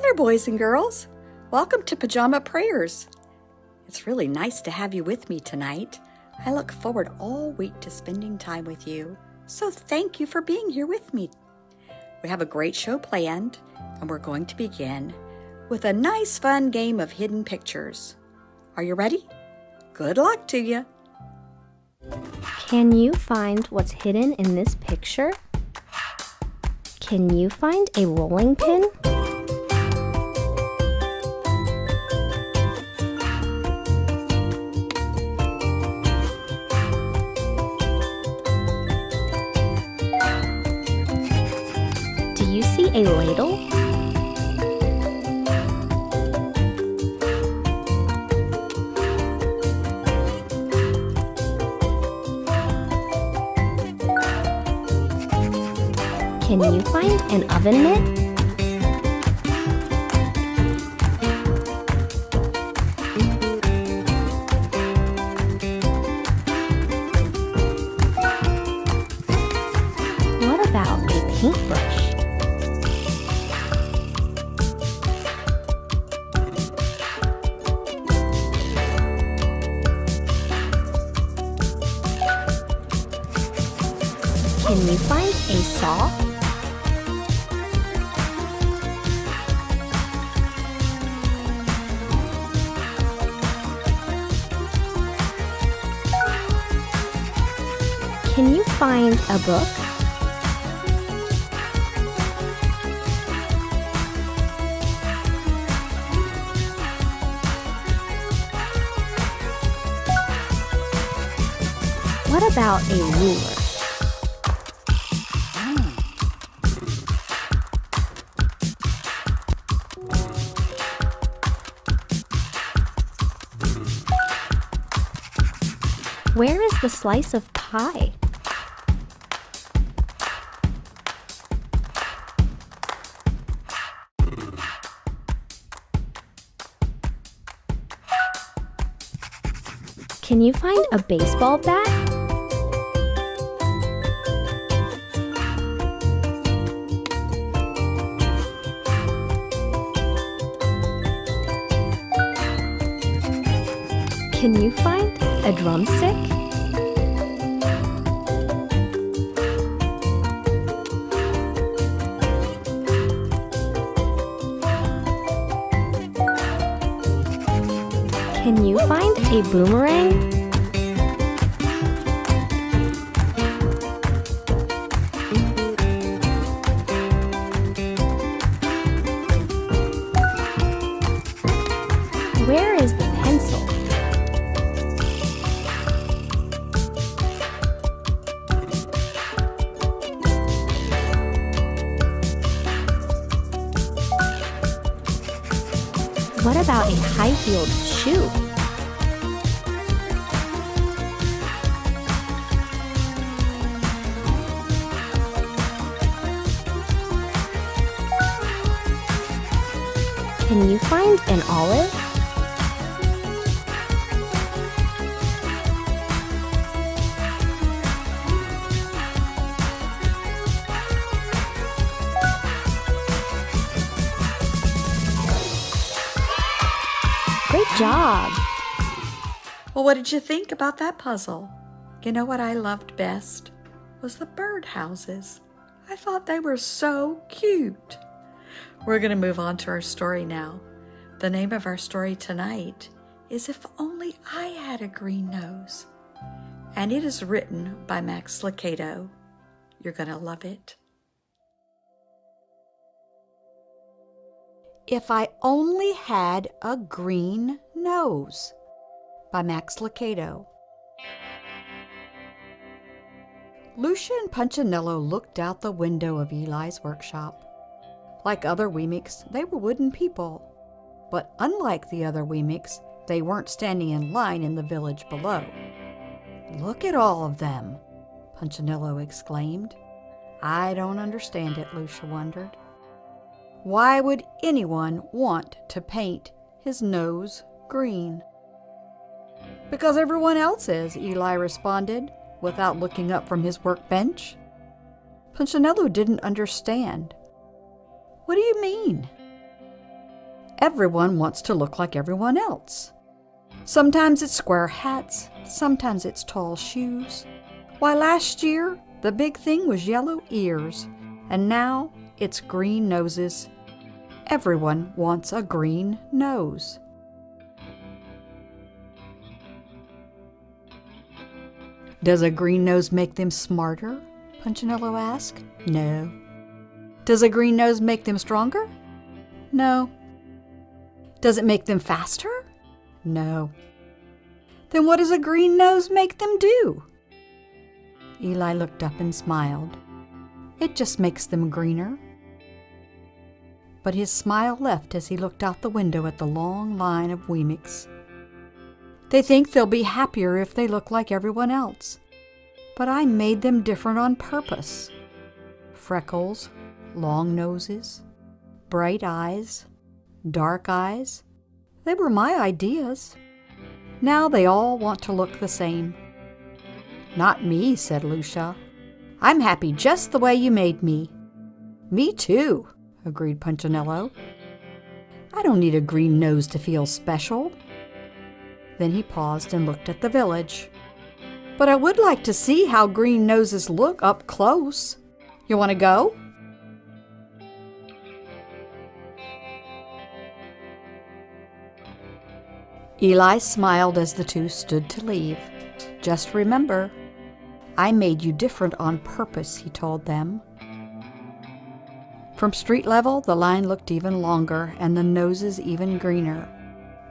there, boys and girls. Welcome to Pajama Prayers. It's really nice to have you with me tonight. I look forward all week to spending time with you, so thank you for being here with me. We have a great show planned, and we're going to begin with a nice fun game of hidden pictures. Are you ready? Good luck to you. Can you find what's hidden in this picture? Can you find a rolling pin? Do you see a ladle? Can you find an oven mitt? What about a paintbrush? Can you find a saw? Can you find a book? What about a ruler? Where is the slice of pie? Can you find a baseball bat? Can you find a drumstick? Can you find a boomerang? Where is the pencil? What about a high-heeled shoe? Can you find an olive? Great job! Well, what did you think about that puzzle? You know what I loved best? Was the bird houses. I thought they were so cute. We're going to move on to our story now. The name of our story tonight is If Only I Had a Green Nose. And it is written by Max Lucado. You're going to love it. If I Only Had a Green Nose by Max Lucado. Lucia and Punchinello looked out the window of Eli's workshop. Like other Weemics, they were wooden people. But unlike the other Weemics, they weren't standing in line in the village below. "Look at all of them," Punchinello exclaimed. "I don't understand it," Lucia wondered. "Why would anyone want to paint his nose green?" "Because everyone else is," Eli responded, without looking up from his workbench. Punchinello didn't understand. "What do you mean?" Everyone wants to look like everyone else. Sometimes it's square hats, sometimes it's tall shoes. Why, last year, the big thing was yellow ears, and now it's green noses. Everyone wants a green nose. Does a green nose make them smarter? Punchinello asked. No. Does a green nose make them stronger? No. Does it make them faster? No. Then what does a green nose make them do? Eli looked up and smiled. It just makes them greener. But his smile left as he looked out the window at the long line of Wee-Mix. They think they'll be happier if they look like everyone else. But I made them different on purpose. Freckles, long noses, bright eyes, dark eyes. They were my ideas. Now they all want to look the same. Not me, said Lucia. I'm happy just the way you made me. Me too, agreed Punchinello. I don't need a green nose to feel special. Then he paused and looked at the village. But I would like to see how green noses look up close. You want to go? Eli smiled as the two stood to leave. Just remember, I made you different on purpose, he told them. From street level, the line looked even longer and the noses even greener.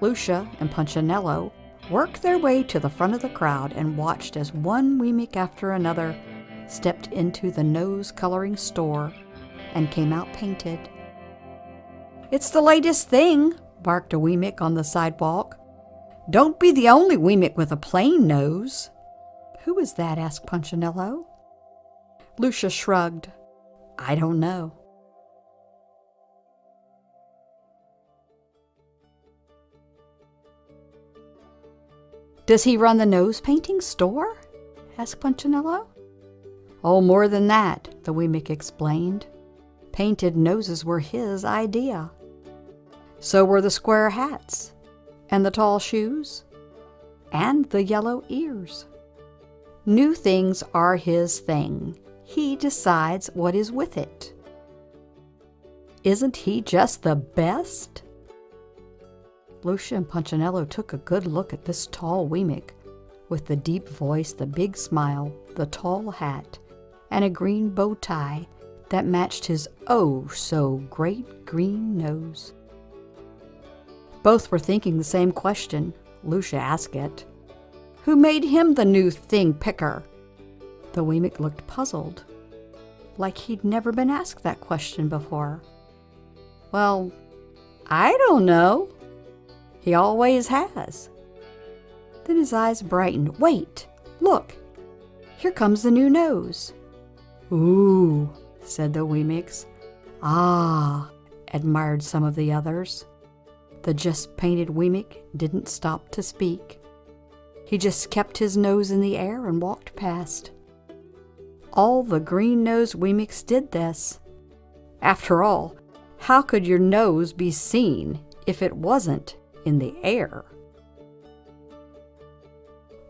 Lucia and Punchinello worked their way to the front of the crowd and watched as one Wee-Mix after another stepped into the nose coloring store and came out painted. It's the latest thing, barked a Wee-Mix on the sidewalk. Don't be the only Wee-Mix with a plain nose. Who is that? Asked Punchinello. Lucia shrugged. I don't know. Does he run the nose painting store? Asked Punchinello. Oh, more than that, the Wee-Mix explained. Painted noses were his idea. So were the square hats, and the tall shoes, and the yellow ears. New things are his thing. He decides what is with it. Isn't he just the best? Lucia and Punchinello took a good look at this tall Wee-Mix, with the deep voice, the big smile, the tall hat, and a green bow tie that matched his oh-so-great green nose. Both were thinking the same question. Lucia asked it. Who made him the new thing picker? The Wee-Mix looked puzzled, like he'd never been asked that question before. Well, I don't know. He always has. Then his eyes brightened. Wait, look, here comes the new nose. Ooh, said the Wee-Mix. Ah, admired some of the others. The just painted Wee-Mix didn't stop to speak. He just kept his nose in the air and walked past. All the green-nosed Wee-Mix did this. After all, how could your nose be seen if it wasn't in the air?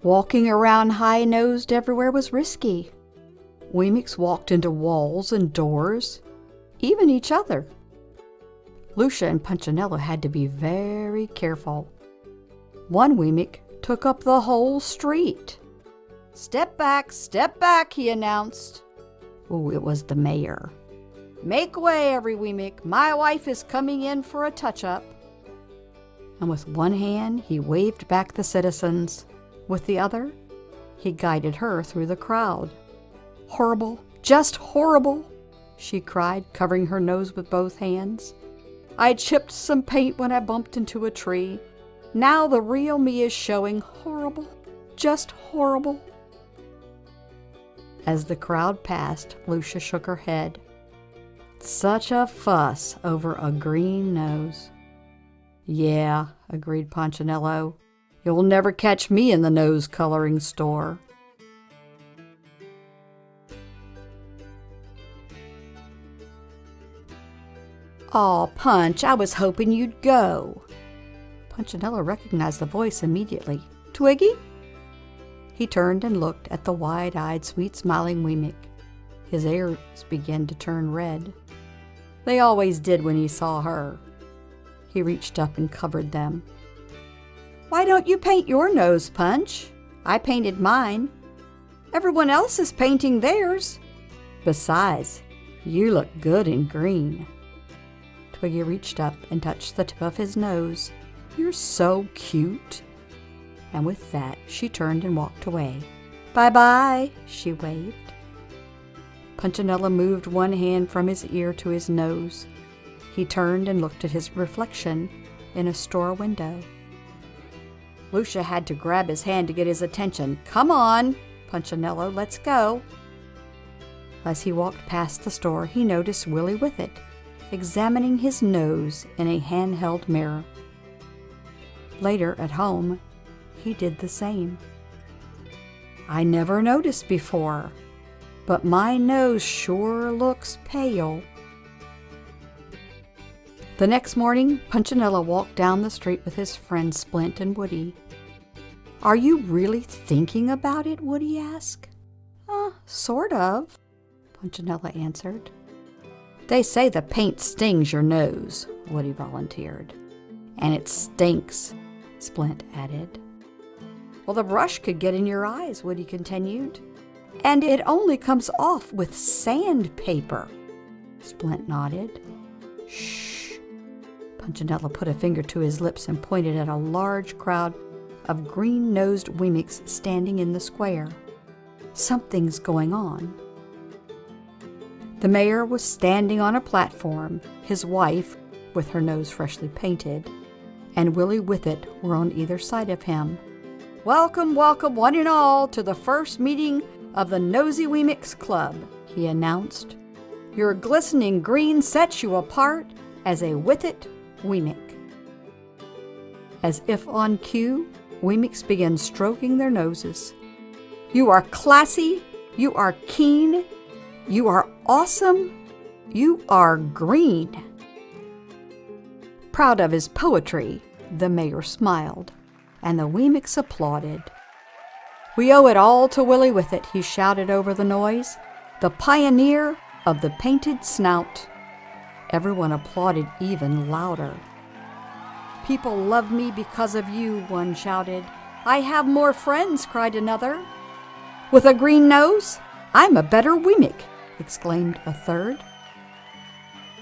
Walking around high-nosed everywhere was risky. Wee-Mix walked into walls and doors, even each other. Lucia and Punchinello had to be very careful. One Wee-Mix took up the whole street. Step back, he announced. Oh, it was the mayor. Make way, every Wee-Mix. My wife is coming in for a touch-up. And with one hand, he waved back the citizens. With the other, he guided her through the crowd. Horrible, just horrible, she cried, covering her nose with both hands. I chipped some paint when I bumped into a tree. Now the real me is showing. Horrible, just horrible. As the crowd passed, Lucia shook her head. Such a fuss over a green nose. Yeah, agreed Punchinello. You'll never catch me in the nose coloring store. Aw, Punch, I was hoping you'd go. Punchinello recognized the voice immediately. Twiggy? He turned and looked at the wide-eyed, sweet-smiling Wee-Mick. His ears began to turn red. They always did when he saw her. He reached up and covered them. Why don't you paint your nose, Punch? I painted mine. Everyone else is painting theirs. Besides, you look good in green. Twiggy reached up and touched the tip of his nose. You're so cute. And with that, she turned and walked away. Bye-bye, she waved. Punchinello moved one hand from his ear to his nose. He turned and looked at his reflection in a store window. Lucia had to grab his hand to get his attention. Come on, Punchinello, let's go. As he walked past the store, he noticed Willie Whiffet examining his nose in a handheld mirror. Later at home, he did the same. I never noticed before, but my nose sure looks pale. The next morning, Punchinello walked down the street with his friends Splint and Woody. Are you really thinking about it? Woody asked. Sort of, Punchinello answered. They say the paint stings your nose, Woody volunteered. And it stinks, Splint added. Well, the brush could get in your eyes, Woody continued. And it only comes off with sandpaper, Splint nodded. Shh. Punchinello put a finger to his lips and pointed at a large crowd of green-nosed Wee-Micks standing in the square. Something's going on. The mayor was standing on a platform, his wife, with her nose freshly painted, and Willie Whiffet were on either side of him. Welcome, welcome, one and all, to the first meeting of the Nosy Wee-Micks Club, he announced. Your glistening green sets you apart as a Whiffet Wee-Mick. As if on cue, Wee-Micks began stroking their noses. You are classy, you are keen, you are awesome, you are green. Proud of his poetry, the mayor smiled, and the Wee-Micks applauded. We owe it all to Willie Whiffet, he shouted over the noise, the pioneer of the painted snout. Everyone applauded even louder. People love me because of you, one shouted. I have more friends, cried another. With a green nose? I'm a better Wee-Mick, exclaimed a third.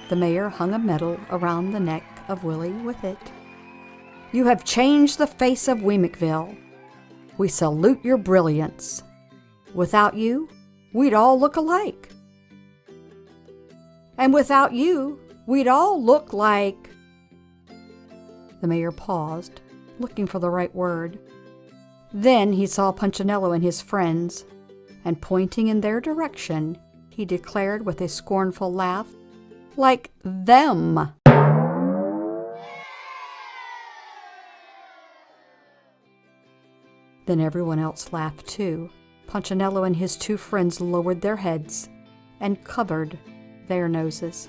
The mayor hung a medal around the neck of Willie Whiffet. You have changed the face of Wee-Mickville. We salute your brilliance. Without you, we'd all look alike. And without you, we'd all look like... The mayor paused, looking for the right word. Then he saw Punchinello and his friends, and pointing in their direction, he declared with a scornful laugh, like them. Then everyone else laughed too. Punchinello and his two friends lowered their heads and covered their noses.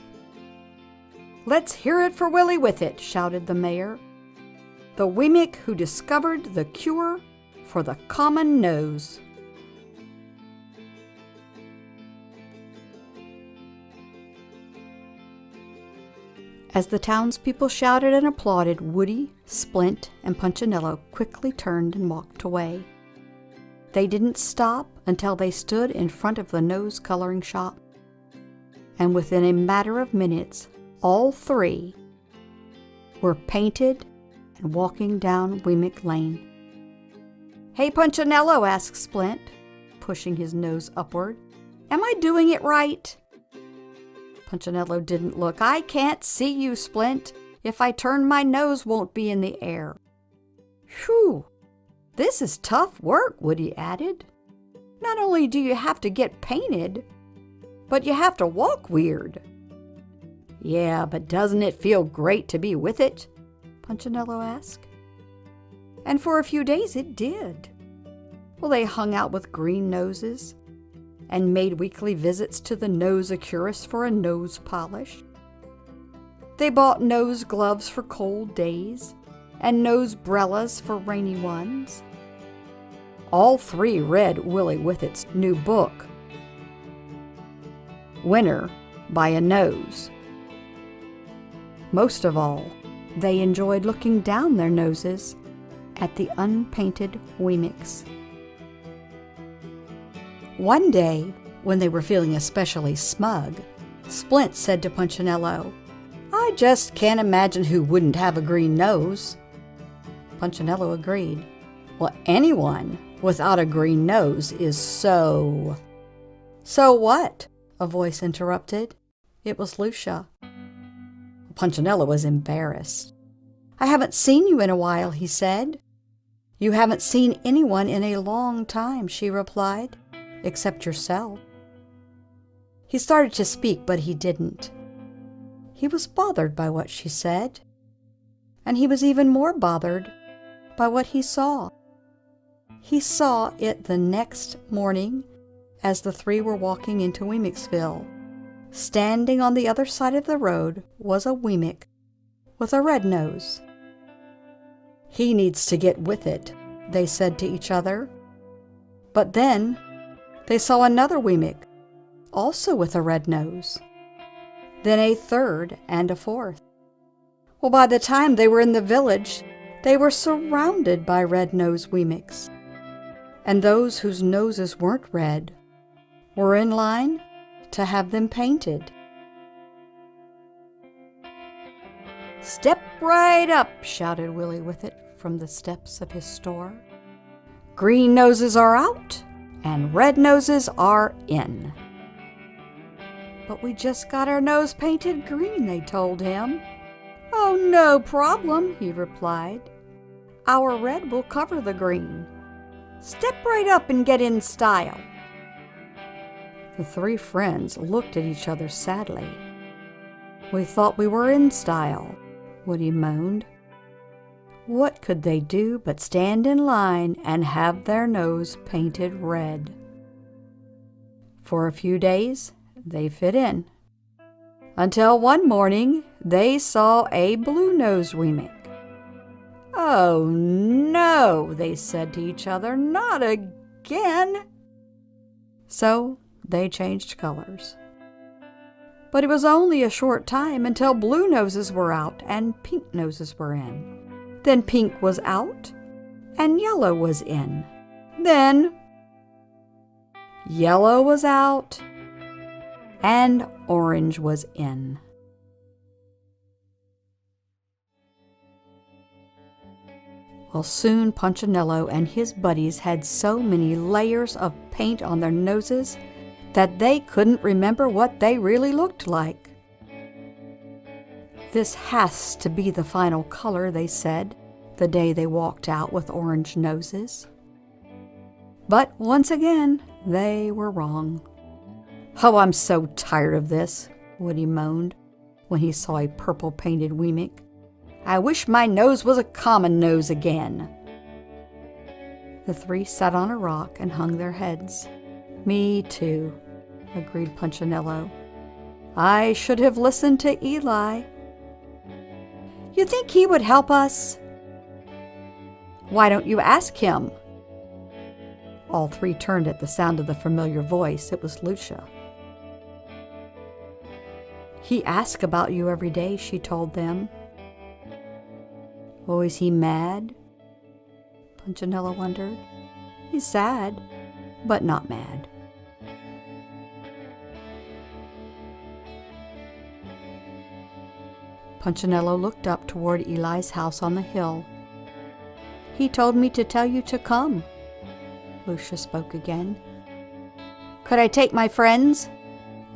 Let's hear it for Willie Whiffet, shouted the mayor. The Wee-Mick who discovered the cure for the common nose. As the townspeople shouted and applauded, Woody, Splint, and Punchinello quickly turned and walked away. They didn't stop until they stood in front of the nose-coloring shop. And within a matter of minutes, all three were painted and walking down Wee-Mick Lane. Hey, Punchinello, asked Splint, pushing his nose upward. Am I doing it right? Punchinello didn't look. I can't see you, Splint. If I turn, my nose won't be in the air. Phew, this is tough work, Woody added. Not only do you have to get painted, but you have to walk weird. Yeah, but doesn't it feel great to be with it? Punchinello asked. And for a few days it did. Well, they hung out with green noses and made weekly visits to the nose-oculist for a nose polish. They bought nose gloves for cold days and nose brellas for rainy ones. All three read Willie Whittett's new book, Winner by a Nose. Most of all, they enjoyed looking down their noses at the unpainted Wemix. One day, when they were feeling especially smug, Splint said to Punchinello, "I just can't imagine who wouldn't have a green nose." Punchinello agreed. "Well, anyone without a green nose is so—" "So what?" a voice interrupted. It was Lucia. Punchinello was embarrassed. "I haven't seen you in a while," he said. "You haven't seen anyone in a long time," she replied, "except yourself." He started to speak, but he didn't. He was bothered by what she said, and he was even more bothered by what he saw. He saw it the next morning as the three were walking into Wemixville. Standing on the other side of the road was a Wemix with a red nose. "He needs to get with it," they said to each other. But then they saw another Wemix, also with a red nose. Then a third and a fourth. Well, by the time they were in the village, they were surrounded by red-nosed Wemix. And those whose noses weren't red were in line to have them painted. "Step right up," shouted Willie Whittet from the steps of his store. "Green noses are out, and red noses are in." "But we just got our nose painted green," they told him. "Oh, no problem," he replied. "Our red will cover the green. Step right up and get in style." The three friends looked at each other sadly. "We thought we were in style," Woody moaned. What could they do but stand in line and have their nose painted red? For a few days, they fit in. Until one morning, they saw a blue-nosed Wemix. "Oh no," they said to each other, "not again." So they changed colors. But it was only a short time until blue noses were out and pink noses were in. Then pink was out and yellow was in. Then yellow was out and orange was in. Well, soon Punchinello and his buddies had so many layers of paint on their noses that they couldn't remember what they really looked like. "This has to be the final color," they said, the day they walked out with orange noses. But once again, they were wrong. "Oh, I'm so tired of this," Woody moaned when he saw a purple-painted Wemix. "I wish my nose was a common nose again." The three sat on a rock and hung their heads. "Me too," agreed Punchinello. "I should have listened to Eli." "You think he would help us?" "Why don't you ask him?" All three turned at the sound of the familiar voice. It was Lucia. "He asks about you every day," she told them. "Oh, is he mad?" Punchinello wondered. "He's sad, but not mad." Punchinello looked up toward Eli's house on the hill. "He told me to tell you to come." Lucia spoke again. "Could I take my friends?"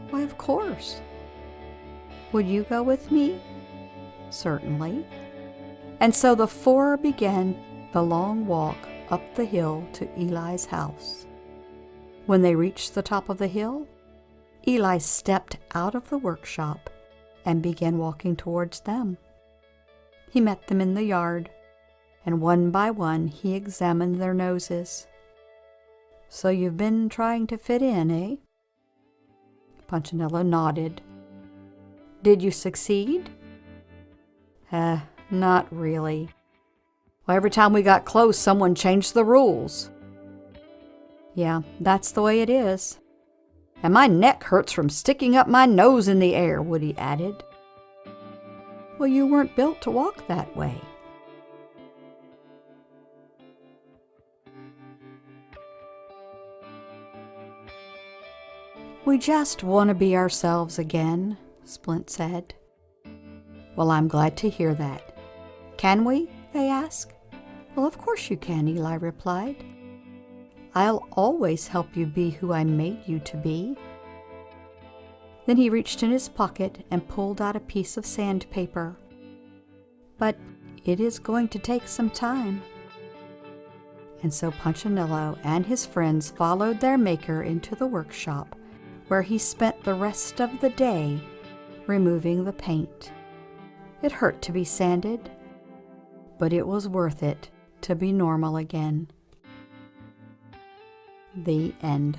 "Why, of course." "Would you go with me?" "Certainly." And so the four began the long walk up the hill to Eli's house. When they reached the top of the hill, Eli stepped out of the workshop and began walking towards them. He met them in the yard, and one by one he examined their noses. "So you've been trying to fit in, eh?" Punchinello nodded. "Did you succeed?" Not really. Well, every time we got close, someone changed the rules. Yeah, that's the way it is. And my neck hurts from sticking up my nose in the air, Woody added. Well, you weren't built to walk that way. We just want to be ourselves again, Splint said. Well, I'm glad to hear that. Can we? They asked. Well, of course you can, Eli replied. I'll always help you be who I made you to be. Then he reached in his pocket and pulled out a piece of sandpaper. But it is going to take some time. And so Punchinello and his friends followed their maker into the workshop, where he spent the rest of the day removing the paint. It hurt to be sanded, but it was worth it to be normal again. The end.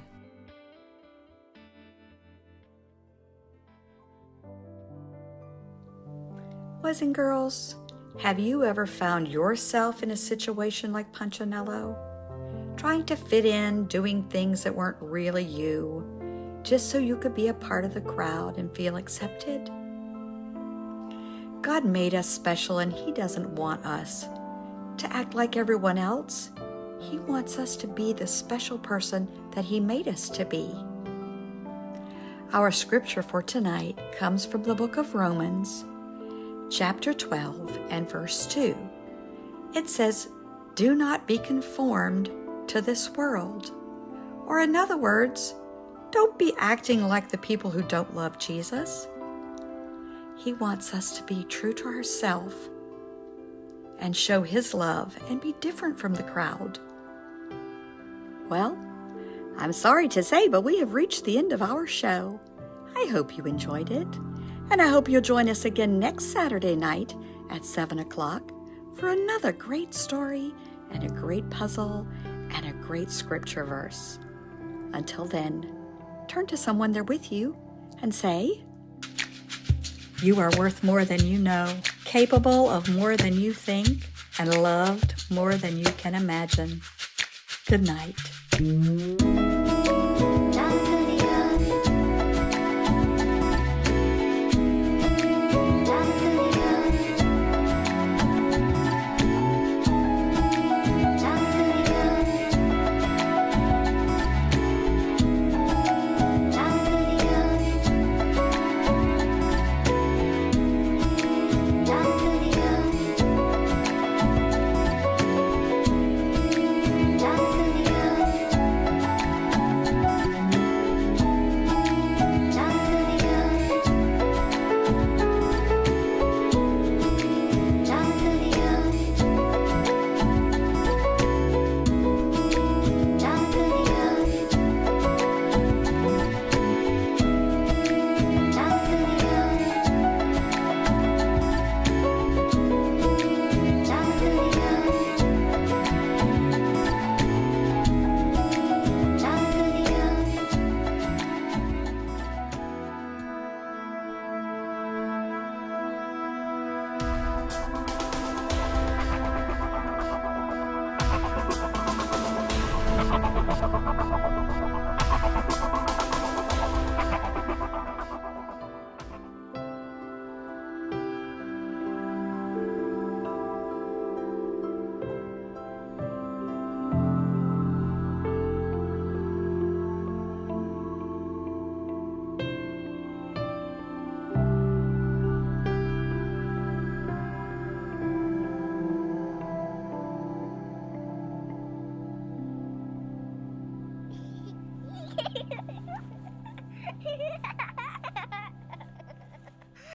Boys and girls, have you ever found yourself in a situation like Punchinello? Trying to fit in, doing things that weren't really you, just so you could be a part of the crowd and feel accepted? God made us special, and He doesn't want us to act like everyone else. He wants us to be the special person that He made us to be. Our scripture for tonight comes from the book of Romans, chapter 12 and verse 2. It says, "Do not be conformed to this world." Or in other words, don't be acting like the people who don't love Jesus. He wants us to be true to ourselves and show His love and be different from the crowd. Well, I'm sorry to say, but we have reached the end of our show. I hope you enjoyed it, and I hope you'll join us again next Saturday night at 7 o'clock for another great story and a great puzzle and a great scripture verse. Until then, turn to someone there with you and say, "You are worth more than you know, capable of more than you think, and loved more than you can imagine." Good night.